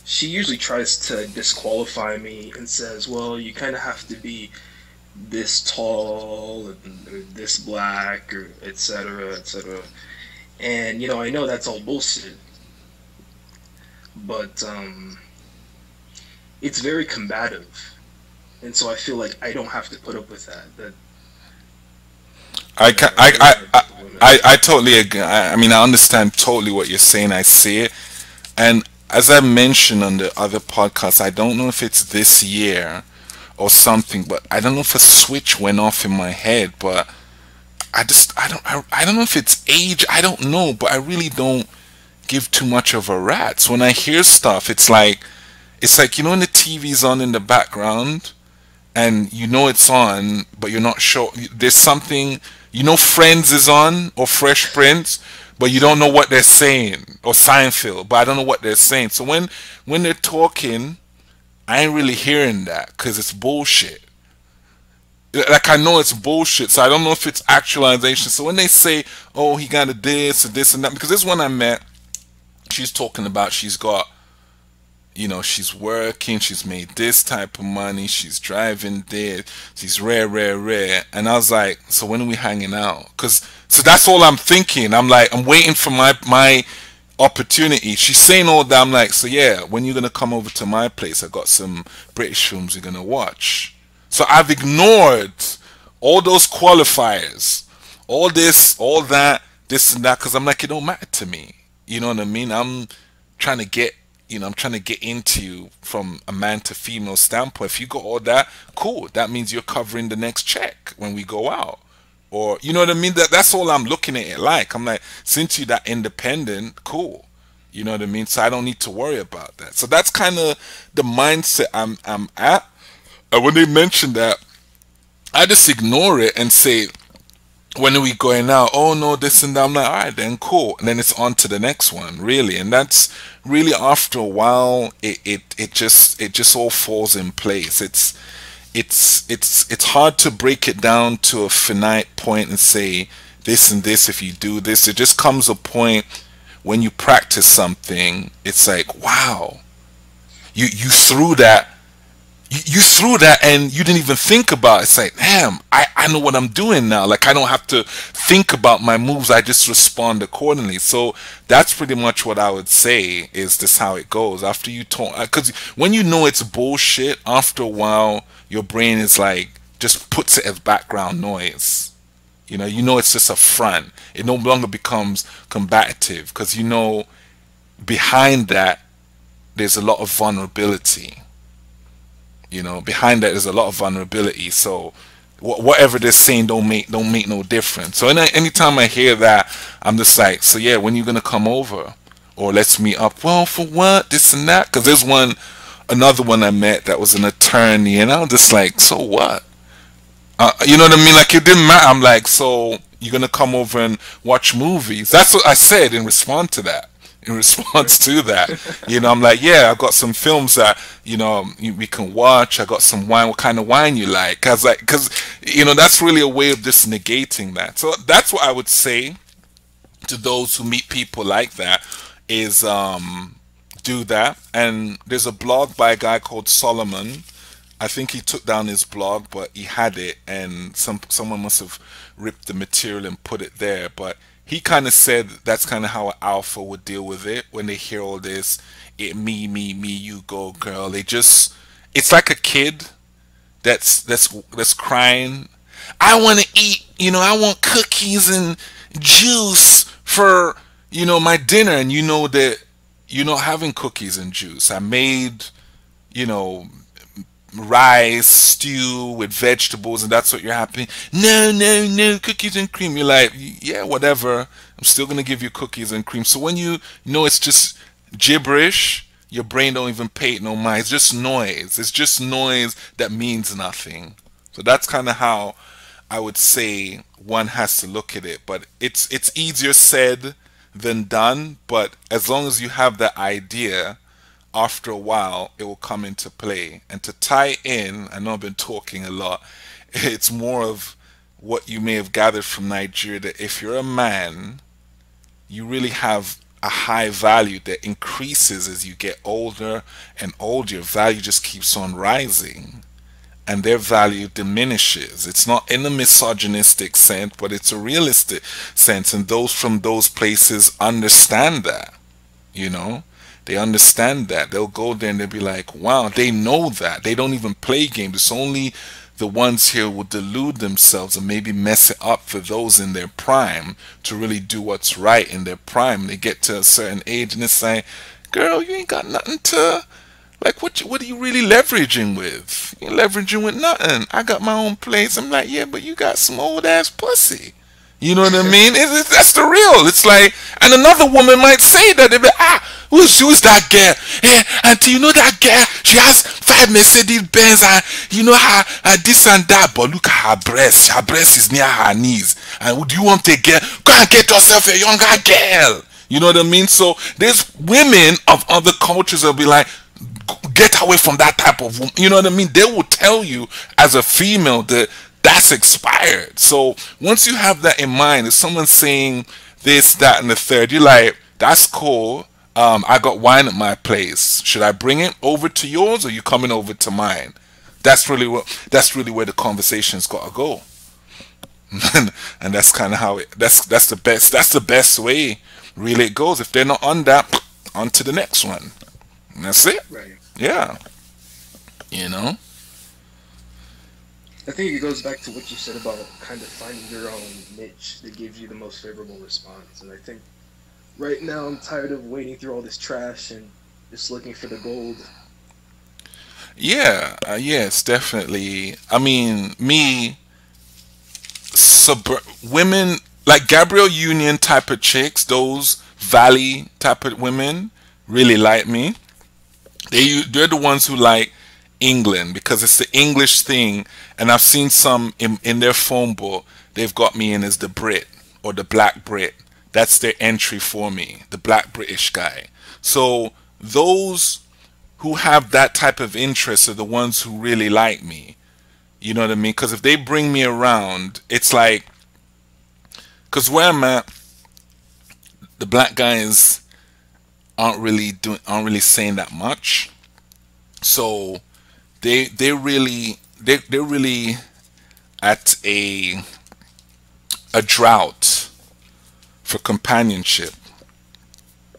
She usually tries to disqualify me and says, well, you kind of have to be this tall or this black, or etc., etc. And I know that's all bullshit, but it's very combative, and so I feel like I don't have to put up with that. I totally agree. I mean, I understand totally what you're saying. I see it, and as I mentioned on the other podcast, I don't know if it's this year or something, but I don't know if a switch went off in my head, but I don't know if it's age, I don't know, but I really don't give too much of a rat's. When I hear stuff, it's like when the TV's on in the background and it's on, but you're not sure. There's something, Friends is on, or Fresh Prince, but you don't know what they're saying, or Seinfeld, but I don't know what they're saying. So when they're talking, I ain't really hearing that, because it's bullshit. Like, I know it's bullshit, so I don't know if it's actualization. So when they say, oh, he got a this and this and that, because this one I met, she's talking about she's got, she's working, she's made this type of money, she's driving this, she's rare. And I was like, so when are we hanging out? So that's all I'm thinking. I'm like, I'm waiting for my opportunity. She's saying all that. I'm like, so yeah, when you going to come over to my place? I got some British films you're going to watch. So I've ignored all those qualifiers, all this, all that, this and that, because I'm like, it don't matter to me. You know what I mean? I'm trying to get into you from a man to female standpoint. If you got all that, cool. That means you're covering the next check when we go out. Or, you know what I mean? That's all I'm looking at it like. I'm like, since you're that independent, cool. You know what I mean? So I don't need to worry about that. So that's kind of the mindset I'm at. And when they mention that, I just ignore it and say, when are we going out? Oh no, this and that. I'm like, all right, then cool. And then it's on to the next one, really. And that's really after a while, it just all falls in place. It's hard to break it down to a finite point and say this and this if you do this. It just comes a point when you practice something, it's like, wow, you threw that, you threw that and you didn't even think about it. It's like, damn, I know what I'm doing now. Like, I don't have to think about my moves. I just respond accordingly. So that's pretty much what I would say is this how it goes. After you talk, because when you know it's bullshit, after a while, your brain is like, just puts it as background noise. You know it's just a front. It no longer becomes combative because you know behind that there's a lot of vulnerability. Behind that there's a lot of vulnerability. So whatever they're saying don't make no difference. So anytime I hear that, I'm just like, so yeah, when you gonna come over, or let's meet up? Well, for what? This and that. Because there's another one I met that was an attorney, and I was just like, so what? You know what I mean? Like, it didn't matter. I'm like, so you're gonna come over and watch movies? That's what I said in response to that. In response to that, I'm like, yeah, I've got some films that we can watch. I got some wine. What kind of wine you like? Because that's really a way of just negating that. So that's what I would say to those who meet people like that is do that. And there's a blog by a guy called Solomon. I think he took down his blog, but he had it, and someone must have ripped the material and put it there. But he kind of said that's kind of how an alpha would deal with it when they hear all this, me, you go, girl. It's like a kid that's crying. I want to eat, I want cookies and juice for, my dinner, and that you're not having cookies and juice. I made, you know, rice stew with vegetables, and that's what you're having. No, no, no, cookies and cream. You're like, yeah, whatever. I'm still gonna give you cookies and cream. So when you know it's just gibberish, your brain don't even pay it no mind. It's just noise. It's just noise that means nothing. So that's kind of how I would say one has to look at it. But it's easier said than done. But as long as you have that idea, after a while it will come into play. And to tie in, I know I've been talking a lot, it's more of what you may have gathered from Nigeria, that if you're a man, you really have a high value that increases as you get older and older. Your value just keeps on rising and their value diminishes. It's not in a misogynistic sense, but it's a realistic sense. And those from those places understand that, you know. They understand that. They'll go there and they'll be like, wow, they know that. They don't even play games. It's only the ones here will delude themselves and maybe mess it up for those in their prime to really do what's right in their prime. They get to a certain age and it's like, girl, you ain't got nothing to, like, what are you really leveraging with? You ain't leveraging with nothing. I got my own place. I'm like, yeah, but you got some old ass pussy. You know what I mean? That's the real. It's like, and another woman might say that. They'll be, who's that girl? Yeah, and you know that girl? She has 5 Mercedes Benz, and you know her this and that. But look at her breast. Her breast is near her knees. And do you want a girl? Go and get yourself a younger girl. You know what I mean? So there's women of other cultures that'll be like, get away from that type of woman. You know what I mean? They will tell you as a female that that's expired. So once you have that in mind, if someone's saying this, that, and the third, you're like, that's cool. I got wine at my place. Should I bring it over to yours, or you coming over to mine? That's really where the conversation's got to go. And that's kind of how that's the best way really it goes. If they're not on that, on to the next one. And that's it. Right. Yeah. You know. I think it goes back to what you said about kind of finding your own niche that gives you the most favorable response. And I think right now I'm tired of wading through all this trash and just looking for the gold. Yeah, yes, definitely. I mean, women like Gabrielle Union type of chicks, those Valley type of women, really like me. They're the ones who like England because it's the English thing, and I've seen some in their phone book they've got me in as the Brit or the Black Brit. That's their entry for me, the Black British guy. So those who have that type of interest are the ones who really like me. You know what I mean? Because if they bring me around, it's like, because where I'm at, the black guys aren't really saying that much. So they're really at a drought for companionship.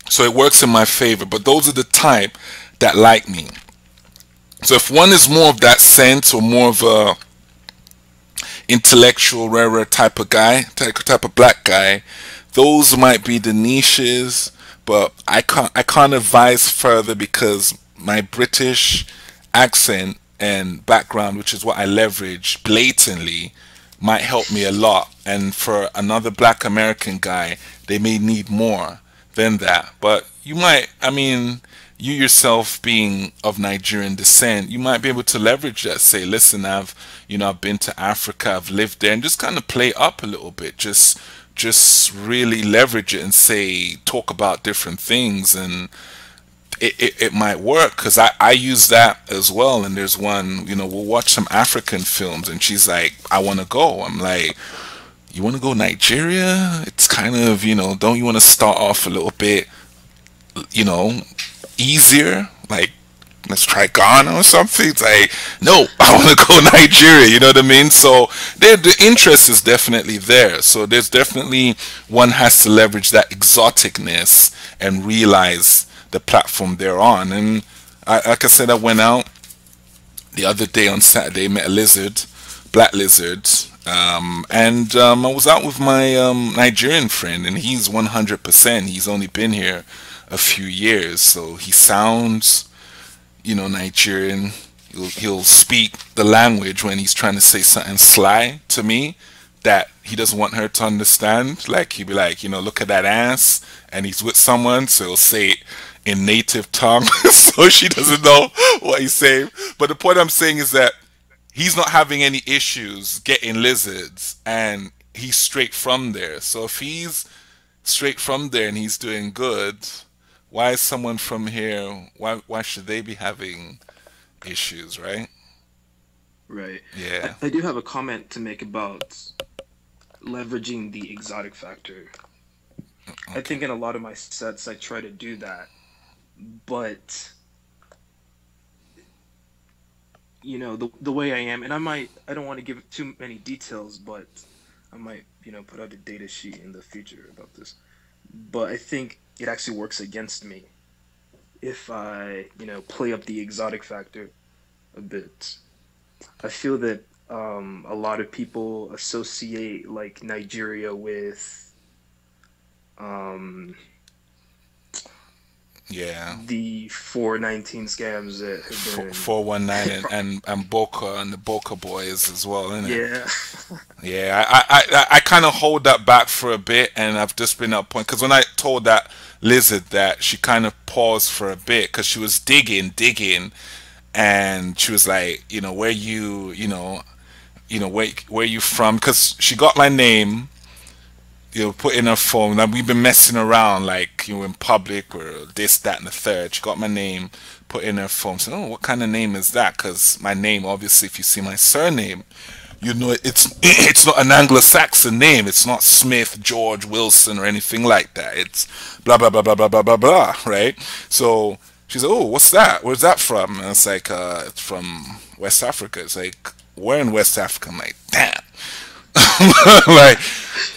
So it works in my favor. But those are the type that like me. So if one is more of that sense or more of a intellectual, rarer type of guy, type of black guy, those might be the niches. But I can't advise further because my British accent and background, which is what I leverage blatantly, might help me a lot. And for another black American guy, they may need more than that. But you might, I mean, you yourself being of Nigerian descent, you might be able to leverage that. Say, listen, I've been to Africa, I've lived there, and just kind of play up a little bit. Just really leverage it and say, talk about different things, and it might work because I use that as well. And there's one, we'll watch some African films and she's like, I want to go. I'm like, you want to go Nigeria? It's kind of, don't you want to start off a little bit, easier? Like, let's try Ghana or something. It's like, no, I want to go Nigeria. You know what I mean? So the interest is definitely there. So there's definitely, one has to leverage that exoticness and realize the platform they're on. And like I said, I went out the other day on Saturday, met a lizard, black lizard, and I was out with my Nigerian friend, and he's 100%. He's only been here a few years, so he sounds, Nigerian. He'll speak the language when he's trying to say something sly to me that he doesn't want her to understand. Like, he'll be like, look at that ass, and he's with someone, so he'll say it in native tongue, so she doesn't know what he's saying. But the point I'm saying is that he's not having any issues getting lizards, and he's straight from there. So if he's straight from there and he's doing good, why is someone from here, why should they be having issues, right? Right. Yeah. I do have a comment to make about leveraging the exotic factor. I think in a lot of my sets I try to do that, but the way I am, and I don't want to give too many details, but I might put out a data sheet in the future about this. But I think it actually works against me if I play up the exotic factor a bit. I feel that a lot of people associate like Nigeria with Yeah. the 419 scams that have been 419 and Boca and the Boca boys as well, isn't it? yeah. Yeah, I kind of hold that back for a bit, and I've just been at a point because when I told that lizard that, she kind of paused for a bit because she was digging, and she was like, where you from? Because she got my name, put in her phone. Now we've been messing around, like, in public or this, that, and the third. She got my name, put in her phone. Said, "Oh, what kind of name is that?" Because my name, obviously, if you see my surname, it's not an Anglo-Saxon name. It's not Smith, George, Wilson, or anything like that. It's blah blah blah blah blah blah blah blah. Right? So she said, "Oh, what's that? Where's that from?" And it's like, "It's from West Africa." It's like, "Where in West Africa?" I'm like, "Damn."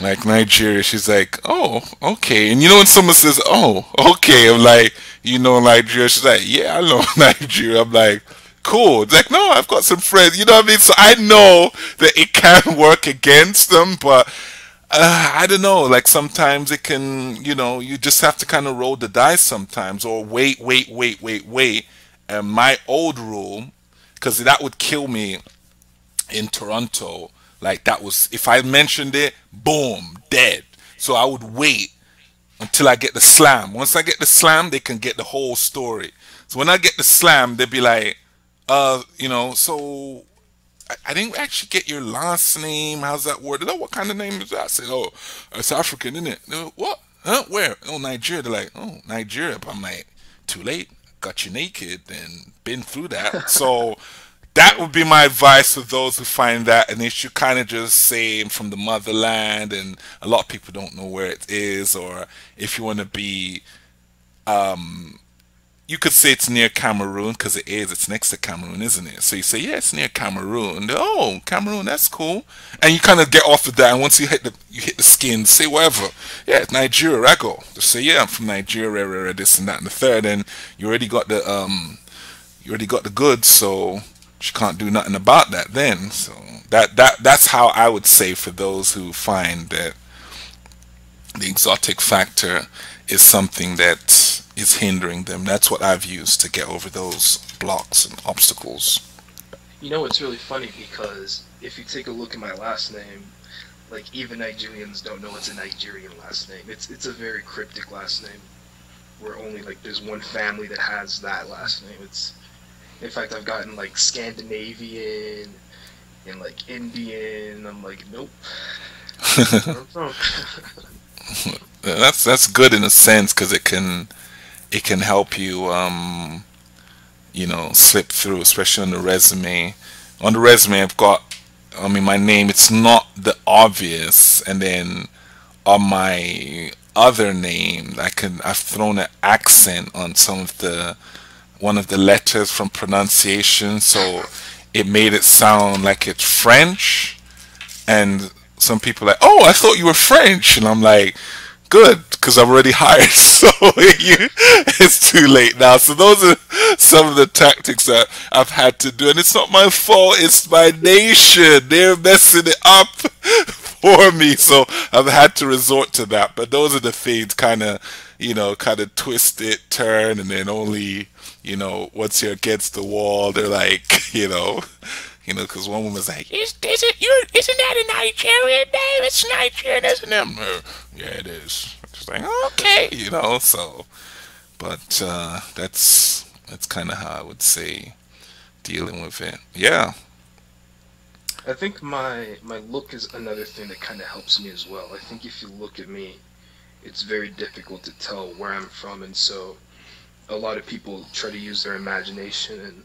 like Nigeria. She's like, "Oh, okay." And when someone says, "Oh, okay," I'm like, Nigeria? She's like, "Yeah, I know Nigeria." I'm like, cool. It's like, no, I've got some friends. You know what I mean? So I know that it can work against them, but I don't know. Like, sometimes it can, you just have to kind of roll the dice sometimes, or wait. And my old rule, because that would kill me in Toronto. Like, that was, if I mentioned it, boom, dead. So I would wait until I get the slam. Once I get the slam, they can get the whole story. So when I get the slam, they'd be like, so I didn't actually get your last name. How's that word? Oh, what kind of name is that? I said, oh, it's African, isn't it? They're like, what? Huh? Where? Oh, Nigeria. They're like, oh, Nigeria. But I'm like, too late. Got you naked and been through that. So that would be my advice to those who find that an issue. Kind of just say I'm from the motherland, and a lot of people don't know where it is. Or if you want to be you could say it's near Cameroon because it is. It's next to Cameroon, isn't it? So you say, yeah, it's near Cameroon. Oh, Cameroon, that's cool. And you kind of get off of that. And once you hit the skin, say whatever. Yeah, it's Nigeria. I go. Just say, yeah, I'm from Nigeria, this and that and the third. And you already got the goods. So she can't do nothing about that then. So that's how I would say for those who find that the exotic factor is something that is hindering them. That's what I've used to get over those blocks and obstacles. You know, it's really funny because if you take a look at my last name, like even Nigerians don't know it's a Nigerian last name. It's a very cryptic last name. Where only like there's one family that has that last name. It's in fact I've gotten like Scandinavian and like Indian. I'm like, nope. That's where I'm from. That's good in a sense because it can help you slip through, especially on the resume. On the resume, I've got, I mean, my name. It's not the obvious, and then on my other name, I've thrown an accent on some of the one of the letters from pronunciation, so it made it sound like it's French, and some people are like, oh, I thought you were French, and I'm like, good, because I'm already hired, so it's too late now. So those are some of the tactics that I've had to do, and it's not my fault. It's my nation. They're messing it up for me, so I've had to resort to that. But those are the things, kind of twist it, turn, and then only, once you're against the wall, they're like, because one woman's like, isn't that a Nigerian name? It's Nigerian, isn't it? Yeah, it is. It's like, okay, so, but that's kind of how I would say dealing with it. Yeah. I think my look is another thing that kind of helps me as well. I think if you look at me, it's very difficult to tell where I'm from, and so a lot of people try to use their imagination, and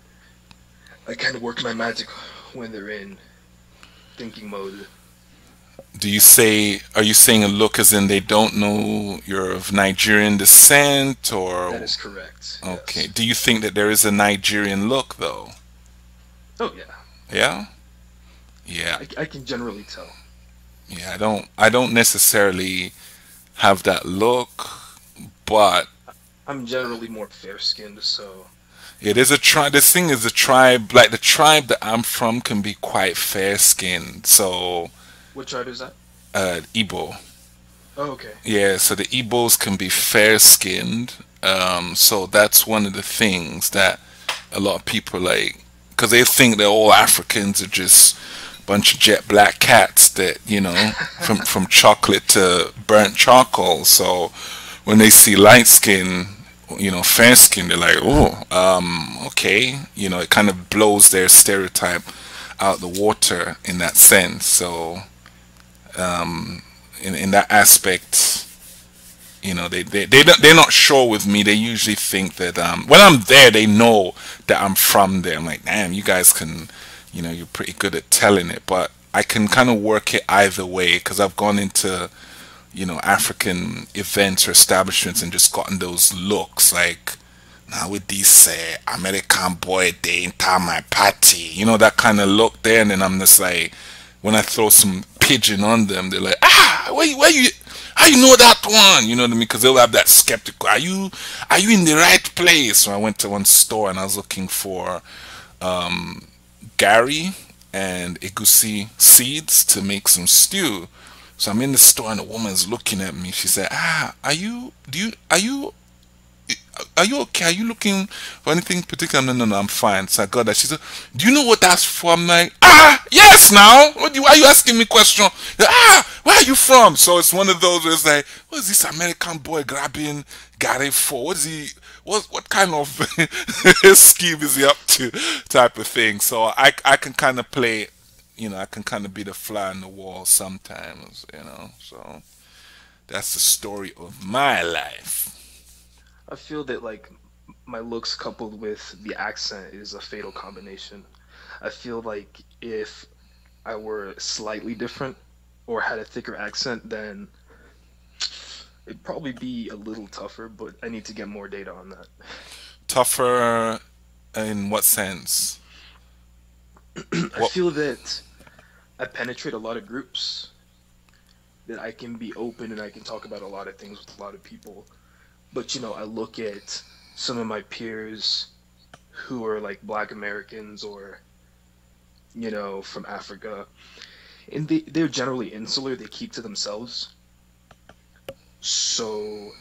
I kind of work my magic when they're in thinking mode. Are you saying a look as in they don't know you're of Nigerian descent That or? is correct. Okay. Yes. Do you think that there is a Nigerian look though? Oh yeah, Yeah? Yeah. I can generally tell. Yeah, I don't necessarily have that look, but I'm generally more fair-skinned, so it is a tribe. This thing is a tribe, like the tribe that I'm from can be quite fair skinned. So, what tribe is that? Igbo. Oh, okay. Yeah, so the Igbos can be fair skinned. So that's one of the things that a lot of people like, because they think that all Africans are just a bunch of jet black cats that, from chocolate to burnt charcoal. So when they see light skin, fair skin, they're like, oh, okay. It kind of blows their stereotype out the water in that sense. So, in that aspect, they're not sure with me. They usually think that when I'm there, they know that I'm from there. I'm like, damn, you guys can, you're pretty good at telling it. But I can kind of work it either way because I've gone into African events or establishments and just gotten those looks like, now with this American boy, they enter my party, that kind of look there. And then I'm just like, when I throw some pigeon on them, they're like, where you, how you know that one? You know what I mean? Because they'll have that skeptical, are you in the right place? So I went to one store and I was looking for Gary and egusi seeds to make some stew. So I'm in the store and the woman's looking at me. She said, are you okay? Are you looking for anything particular? No, no, no, I'm fine. So I got that. She said, do you know what that's for? I'm like, yes, now. Why are you asking me question? Where are you from? So it's one of those where it's like, what is this American boy grabbing Gary for? What is he? What kind of scheme is he up to? Type of thing. So I can kind of play, I can kind of be the fly on the wall sometimes, So that's the story of my life. I feel that like my looks coupled with the accent is a fatal combination. I feel like if I were slightly different or had a thicker accent, then it'd probably be a little tougher, but I need to get more data on that. Tougher in what sense? I What? feel that I penetrate a lot of groups, that I can be open and I can talk about a lot of things with a lot of people. But I look at some of my peers who are like Black Americans or from Africa, and they're generally insular. They keep to themselves. So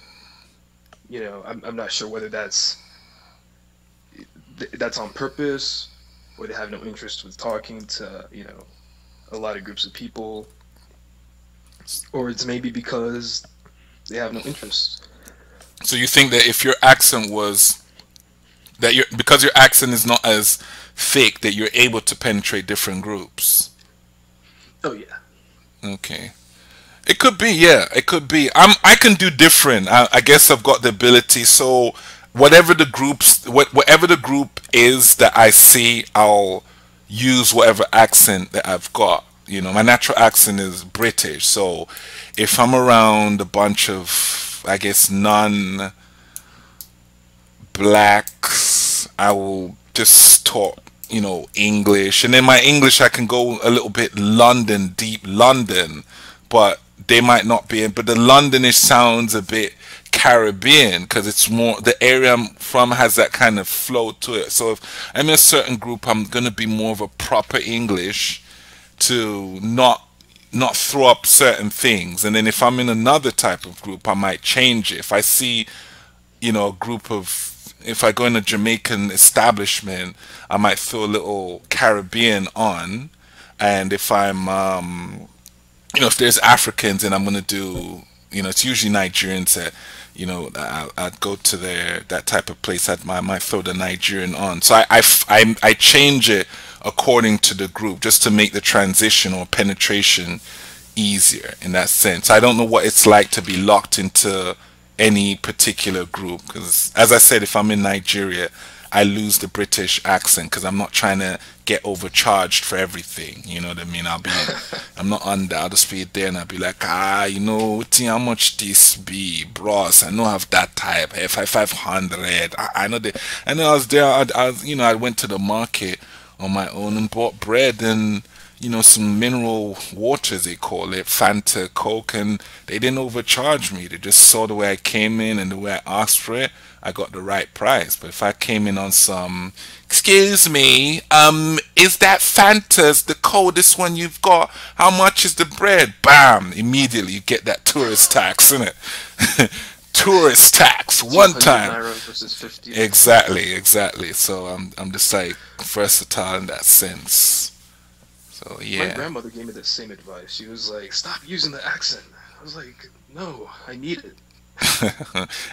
I'm not sure whether that's on purpose or they have no interest with talking to a lot of groups of people, or it's maybe because they have no interest. So you think that if your accent was that you're because your accent is not as thick that you're able to penetrate different groups? Oh yeah. Okay. It could be, yeah. It could be. I can do different. I guess I've got the ability. So whatever the group is that I see, I'll use whatever accent that I've got. My natural accent is British. So if I'm around a bunch of, I guess, non-blacks, I will just talk, English. And then my English, I can go a little bit London, deep London, but they might not be in, but the Londonish sounds a bit Caribbean because it's more the area I'm from has that kind of flow to it. So if I'm in a certain group, I'm gonna be more of a proper English to not throw up certain things. And then if I'm in another type of group, I might change it. If I see, a group of if I go in a Jamaican establishment, I might throw a little Caribbean on. And if I'm if there's Africans and I'm gonna do, it's usually Nigerians that, I'd go to that type of place. I might throw the Nigerian on. So I change it according to the group just to make the transition or penetration easier in that sense. I don't know what it's like to be locked into any particular group because, as I said, if I'm in Nigeria, I lose the British accent because I'm not trying to get overcharged for everything. You know what I mean? I'm not under. I'll just be there and I'll be like, how much this be, bros? I know I have that type, 500. I know that. And then I was there. I went to the market on my own and bought bread and some mineral waters, they call it, Fanta, Coke, and they didn't overcharge me. They just saw the way I came in and the way I asked for it. I got the right price. But if I came in on some, excuse me, is that Fanta's the coldest one you've got? How much is the bread? Bam! Immediately you get that tourist tax, innit? Tourist tax one time. Naira versus 50. Exactly. So I'm just like versatile in that sense. So My yeah. grandmother gave me the same advice. She was like, "Stop using the accent." I was like, "No, I need it."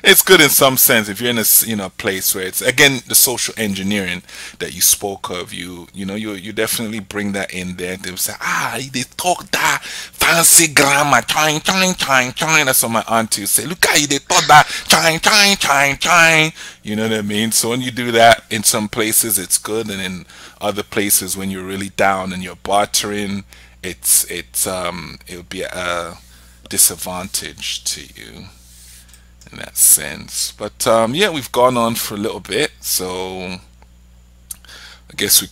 It's good in some sense if you're in a place where it's again the social engineering that you spoke of. You definitely bring that in there. They say, they talk that fancy grammar, chine chine chine chine. That's what my auntie would say. Look at you, they talk that chine chine chine chine. You know what I mean? So when you do that in some places, it's good, and in other places when you're really down and you're bartering, it'll be a disadvantage to you in that sense. But yeah, we've gone on for a little bit, so I guess we're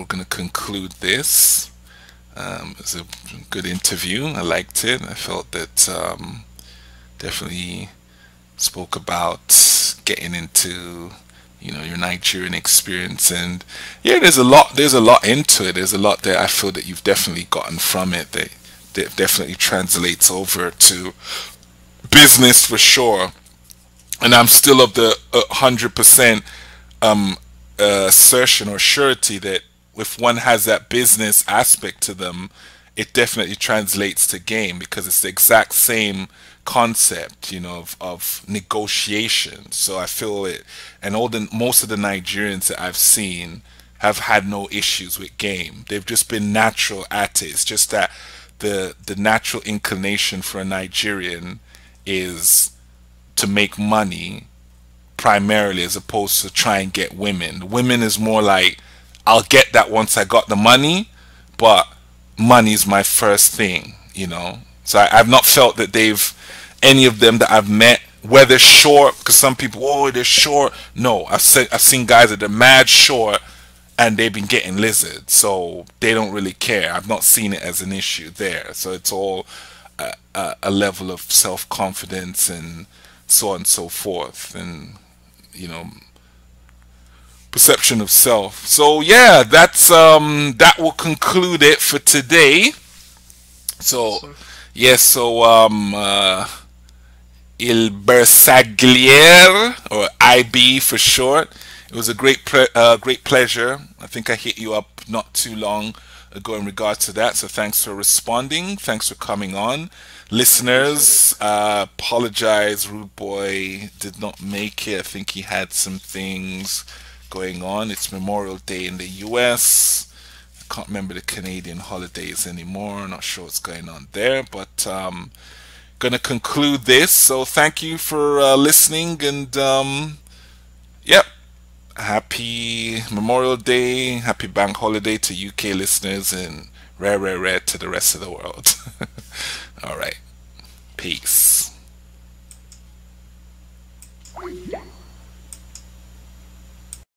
gonna conclude this. It was a good interview. I liked it. I felt that definitely spoke about getting into your Nigerian experience, and yeah, there's a lot into it. There's a lot that I feel that you've definitely gotten from it that definitely translates over to business for sure. And I'm still of the 100% assertion or surety that if one has that business aspect to them, it definitely translates to game, because it's the exact same concept, of negotiation. So I feel it, and most of the Nigerians that I've seen have had no issues with game. They've just been natural at it. It's just that the natural inclination for a Nigerian is to make money primarily, as opposed to try and get women. Women is more like, I'll get that once I got the money, but money's my first thing. So I've not felt that any of them that I've met, whether short, because some people, oh, they're short. No, I've seen guys that are mad short and they've been getting lizards, so they don't really care. I've not seen it as an issue there. So it's all a level of self-confidence and so on and so forth, and you know perception of self. So yeah, that will conclude it for today. So Awesome. yes, so Il Bergagliere, or IB for short. It was a great pleasure. I think I hit you up not too long ago in regards to that. So thanks for responding. Thanks for coming on. Appreciate it. Listeners, apologize. Rude Boy did not make it. I think he had some things going on. It's Memorial Day in the US. I can't remember the Canadian holidays anymore. Not sure what's going on there, but gonna conclude this. So thank you for listening, and yep, happy Memorial Day, happy Bank Holiday to UK listeners, and rare to the rest of the world. All right, peace.